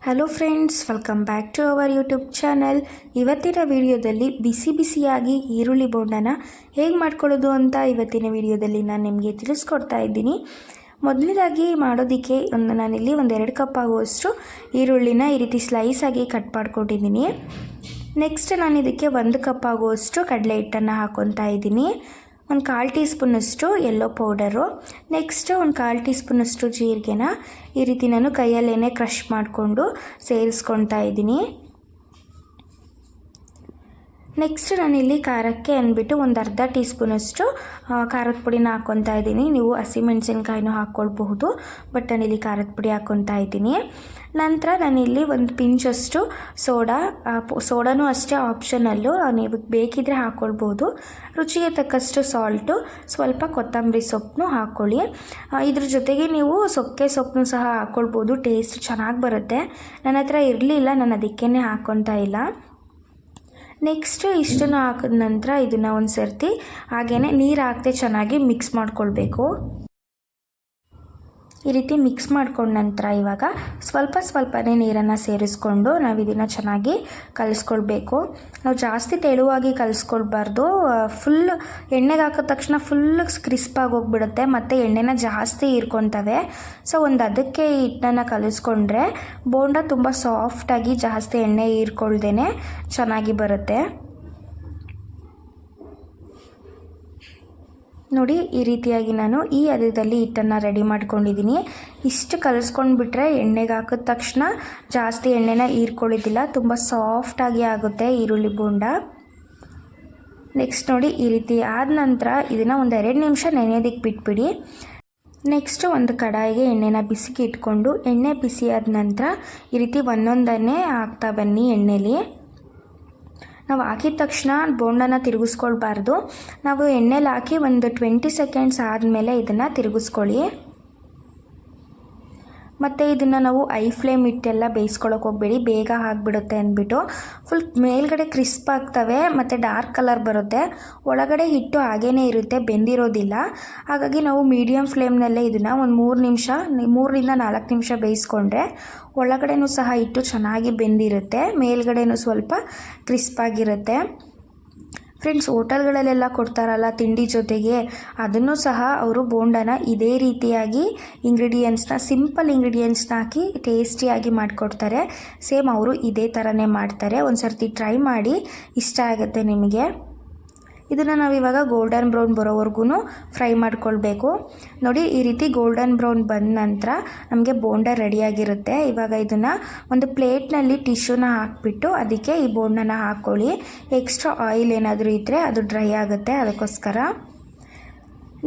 Hello friends, welcome back to our YouTube channel. ಇವತ್ತಿನ ವಿಡಿಯೋದಲ್ಲಿ ಬಿಸಿ ಬಿಸಿಯಾಗಿ ಈರುಳ್ಳಿ ಬೋಂಡನ ಹೇಗೆ ಮಾಡ್ಕೊಳ್ಳೋದು ಅಂತ ಇವತ್ತಿನ ವಿಡಿಯೋದಲ್ಲಿ ನಾನು ನಿಮಗೆ ತಿಳಿಸ್ಕೊಡ್ತಾ ಇದ್ದೀನಿ. ಮೊದಲನೇದಾಗಿ ಮಾಡೋದಕ್ಕೆ ನಾನಿಲ್ಲಿ 1-2 ಕಪ್ ಆಗುವಷ್ಟು ಈರುಳ್ಳಿನ ಈ ರೀತಿ ಸ್ಲೈಸ್ ಆಗಿ ಕಟ್ ಮಾಡ್ಕೊಂಡಿದ್ದೀನಿ. ನೆಕ್ಸ್ಟ್ ನಾನು ಇದಕ್ಕೆ 1 ಕಪ್ ಆಗುವಷ್ಟು ಕಡಲೆ ಹಿಟ್ಟನ್ನು ಹಾಕ್ಕೊತಾ ಇದ್ದೀನಿ. 1/4 ಟೀ ಸ್ಪೂನಷ್ಟು ಯೆಲ್ಲೋ ಪೌಡರು, ನೆಕ್ಸ್ಟ್ 1/4 ಟೀ ಸ್ಪೂನಷ್ಟು ಜೀರಿಗೆನ ಈ ರೀತಿ ನಾನು ಕೈಯಲ್ಲೇ ಕ್ರಷ್ ಮಾಡಿಕೊಂಡು ಸೇರಿಸ್ಕೊತಾ ಇದ್ದೀನಿ. ನೆಕ್ಸ್ಟ್ ನಾನಿಲ್ಲಿ ಖಾರಕ್ಕೆ ಅಂದ್ಬಿಟ್ಟು 1/2 ಟೀ ಸ್ಪೂನಷ್ಟು ಖಾರದ ಪುಡಿನ ಹಾಕ್ಕೊತಾ ಇದ್ದೀನಿ. ನೀವು ಹಸಿಮೆಣಸಿನ್ಕಾಯಿನೂ ಹಾಕ್ಕೊಳ್ಬಹುದು, ಬಟ್ ನಾನಿಲ್ಲಿ ಖಾರದ ಪುಡಿ ಹಾಕ್ಕೊತಾ ಇದ್ದೀನಿ. ನಂತರ ನಾನಿಲ್ಲಿ 1 ಪಿಂಚಷ್ಟು ಸೋಡಾನೂ ಅಷ್ಟೇ ಆಪ್ಷನಲ್ಲು, ನೀವು ಬೇಕಿದ್ದರೆ ಹಾಕ್ಕೊಳ್ಬೋದು. ರುಚಿಗೆ ತಕ್ಕಷ್ಟು ಸಾಲ್ಟು, ಸ್ವಲ್ಪ ಕೊತ್ತಂಬರಿ ಸೊಪ್ಪನ್ನು ಹಾಕ್ಕೊಳ್ಳಿ. ಇದ್ರ ಜೊತೆಗೆ ನೀವು ಸೊಕ್ಕೆ ಸೊಪ್ಪನ್ನು ಸಹ ಹಾಕ್ಕೊಳ್ಬೋದು, ಟೇಸ್ಟ್ ಚೆನ್ನಾಗಿ ಬರುತ್ತೆ. ನನ್ನ ಹತ್ರ ಇರಲಿಲ್ಲ, ನಾನು ಅದಕ್ಕೇ ಹಾಕ್ಕೊತಾ ಇಲ್ಲ. ನೆಕ್ಸ್ಟ್ ಇಷ್ಟನ್ನು ಹಾಕಿದ ನಂತರ ಇದನ್ನು ಒಂದು ಸರ್ತಿ ಹಾಗೇ ನೀರು ಹಾಕದೆ ಚೆನ್ನಾಗಿ ಮಿಕ್ಸ್ ಮಾಡ್ಕೊಳ್ಬೇಕು. ಈ ರೀತಿ ಮಿಕ್ಸ್ ಮಾಡ್ಕೊಂಡ ನಂತರ ಇವಾಗ ಸ್ವಲ್ಪನೇ ನೀರನ್ನು ಸೇರಿಸ್ಕೊಂಡು ನಾವು ಇದನ್ನು ಚೆನ್ನಾಗಿ ಕಲಿಸ್ಕೊಳ್ಬೇಕು. ನಾವು ಜಾಸ್ತಿ ತೆಳುವಾಗಿ ಕಲಿಸ್ಕೊಳ್ಬಾರ್ದು, ಫುಲ್ ಎಣ್ಣೆಗೆ ಹಾಕಿದ ತಕ್ಷಣ ಫುಲ್ ಕ್ರಿಸ್ಪಾಗಿ ಹೋಗ್ಬಿಡುತ್ತೆ ಮತ್ತು ಎಣ್ಣೆನ ಜಾಸ್ತಿ ಹೀರ್ಕೊತವೆ. ಸೊ ಅದಕ್ಕೆ ಹಿಟ್ಟನ್ನು ಕಲಿಸ್ಕೊಂಡ್ರೆ ಬೋಂಡ ತುಂಬ ಸಾಫ್ಟಾಗಿ ಜಾಸ್ತಿ ಎಣ್ಣೆ ಹೀರ್ಕೊಳ್ದೇ ಚೆನ್ನಾಗಿ ಬರುತ್ತೆ. ನೋಡಿ, ಈ ರೀತಿಯಾಗಿ ನಾನು ಈ ಹದದಲ್ಲಿ ಹಿಟ್ಟನ್ನು ರೆಡಿ ಮಾಡ್ಕೊಂಡಿದ್ದೀನಿ. ಇಷ್ಟು ಕಲಿಸ್ಕೊಂಡ್ಬಿಟ್ರೆ ಎಣ್ಣೆಗೆ ಹಾಕಿದ ತಕ್ಷಣ ಜಾಸ್ತಿ ಎಣ್ಣೆನ ಹೀರ್ಕೊಳ್ಳೋದಿಲ್ಲ, ತುಂಬ ಸಾಫ್ಟಾಗಿ ಆಗುತ್ತೆ ಈರುಳ್ಳಿ ಬೋಂಡ. ನೆಕ್ಸ್ಟ್ ನೋಡಿ, ಈ ರೀತಿ ಆದ ನಂತರ ಇದನ್ನು 1-2 ನಿಮಿಷ ನೆನೆಯೋದಕ್ಕೆ ಬಿಟ್ಬಿಡಿ. ನೆಕ್ಸ್ಟ್ ಒಂದು ಕಡಾಯಿಗೆ ಎಣ್ಣೆನ ಬಿಸಿಗೆ ಇಟ್ಕೊಂಡು ಎಣ್ಣೆ ಬಿಸಿ ಆದ ನಂತರ ಈ ರೀತಿ ಒಂದೊಂದನ್ನೇ ಹಾಕ್ತಾ ಬನ್ನಿ. ಎಣ್ಣೆಲಿ ನಾವು ಹಾಕಿದ ತಕ್ಷಣ ಬೋಂಡನ ತಿರುಗಿಸ್ಕೊಳ್ಬಾರ್ದು. ನಾವು ಎಣ್ಣೆಲಿ ಹಾಕಿ ಒಂದು 20 ಸೆಕೆಂಡ್ಸ್ ಆದಮೇಲೆ ಇದನ್ನು ತಿರುಗಿಸ್ಕೊಳ್ಳಿ. ಮತ್ತು ಇದನ್ನು ನಾವು ಐ ಫ್ಲೇಮ್ ಇಟ್ಟೆಲ್ಲ ಬೇಯಿಸ್ಕೊಳ್ಳೋಕೆ ಹೋಗಬೇಡಿ, ಬೇಗ ಆಗಿಬಿಡುತ್ತೆ ಅಂದ್ಬಿಟ್ಟು. ಫುಲ್ ಮೇಲ್ಗಡೆ ಕ್ರಿಸ್ಪ್ ಆಗ್ತವೆ ಮತ್ತು ಡಾರ್ಕ್ ಕಲರ್ ಬರುತ್ತೆ, ಒಳಗಡೆ ಹಿಟ್ಟು ಹಾಗೇ ಇರುತ್ತೆ, ಬೆಂದಿರೋದಿಲ್ಲ. ಹಾಗಾಗಿ ನಾವು ಮೀಡಿಯಮ್ ಫ್ಲೇಮ್ನಲ್ಲೇ ಇದನ್ನು ಒಂದು 3 ರಿಂದ 4 ನಿಮಿಷ ಬೇಯಿಸ್ಕೊಂಡ್ರೆ ಒಳಗಡೆನೂ ಸಹ ಹಿಟ್ಟು ಚೆನ್ನಾಗಿ ಬೆಂದಿರುತ್ತೆ, ಮೇಲ್ಗಡೆನೂ ಸ್ವಲ್ಪ ಕ್ರಿಸ್ಪಾಗಿರುತ್ತೆ. ಫ್ರೆಂಡ್ಸ್, ಹೋಟೆಲ್ಗಳಲ್ಲೆಲ್ಲ ಕೊಡ್ತಾರಲ್ಲ ತಿಂಡಿ ಜೊತೆಗೆ, ಅದನ್ನು ಸಹ ಅವರು ಬೋಂಡನ ಇದೇ ರೀತಿಯಾಗಿ ಸಿಂಪಲ್ ಇಂಗ್ರೀಡಿಯೆಂಟ್ಸ್ನ ಹಾಕಿ ಟೇಸ್ಟಿಯಾಗಿ ಮಾಡಿಕೊಡ್ತಾರೆ. ಸೇಮ್ ಅವರು ಇದೇ ಥರನೇ ಮಾಡ್ತಾರೆ. ಒಂದು ಸರ್ತಿ ಟ್ರೈ ಮಾಡಿ, ಇಷ್ಟ ಆಗುತ್ತೆ ನಿಮಗೆ. ಇದನ್ನು ನಾವಿವಾಗ ಗೋಲ್ಡನ್ ಬ್ರೌನ್ ಬರೋವರೆಗೂ ಫ್ರೈ ಮಾಡ್ಕೊಳ್ಬೇಕು. ನೋಡಿ, ಈ ರೀತಿ ಗೋಲ್ಡನ್ ಬ್ರೌನ್ ಬಂದ ನಂತರ ನಮಗೆ ಬೋಂಡ ರೆಡಿಯಾಗಿರುತ್ತೆ. ಇವಾಗ ಇದನ್ನು ಒಂದು ಪ್ಲೇಟ್ನಲ್ಲಿ ಟಿಶ್ಯೂನ ಹಾಕಿಬಿಟ್ಟು ಅದಕ್ಕೆ ಈ ಬೋಂಡನ ಹಾಕ್ಕೊಳ್ಳಿ. ಎಕ್ಸ್ಟ್ರಾ ಆಯಿಲ್ ಏನಾದರೂ ಇದ್ದರೆ ಅದು ಡ್ರೈ ಆಗುತ್ತೆ, ಅದಕ್ಕೋಸ್ಕರ.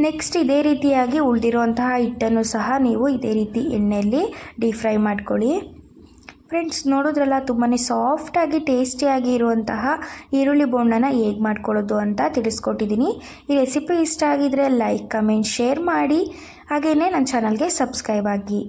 ನೆಕ್ಸ್ಟ್ ಇದೇ ರೀತಿಯಾಗಿ ಉಳಿದಿರುವಂತಹ ಹಿಟ್ಟನ್ನು ಸಹ ನೀವು ಇದೇ ರೀತಿ ಎಣ್ಣೆಯಲ್ಲಿ ಡೀಪ್ ಫ್ರೈ ಮಾಡ್ಕೊಳ್ಳಿ. ಫ್ರೆಂಡ್ಸ್, ನೋಡಿದ್ರಲ್ಲ, ತುಂಬಾ ಸಾಫ್ಟಾಗಿ ಟೇಸ್ಟಿಯಾಗಿ ಇರುವಂತಹ ಈರುಳ್ಳಿ ಬೋಂಡನ ಹೇಗೆ ಮಾಡ್ಕೊಳ್ಳೋದು ಅಂತ ತಿಳಿಸ್ಕೊಟ್ಟಿದ್ದೀನಿ. ಈ ರೆಸಿಪಿ ಇಷ್ಟ ಆಗಿದರೆ ಲೈಕ್, ಕಮೆಂಟ್, ಶೇರ್ ಮಾಡಿ. ಹಾಗೆಯೇ ನನ್ನ ಚಾನಲ್ಗೆ ಸಬ್ಸ್ಕ್ರೈಬ್ ಆಗಿ.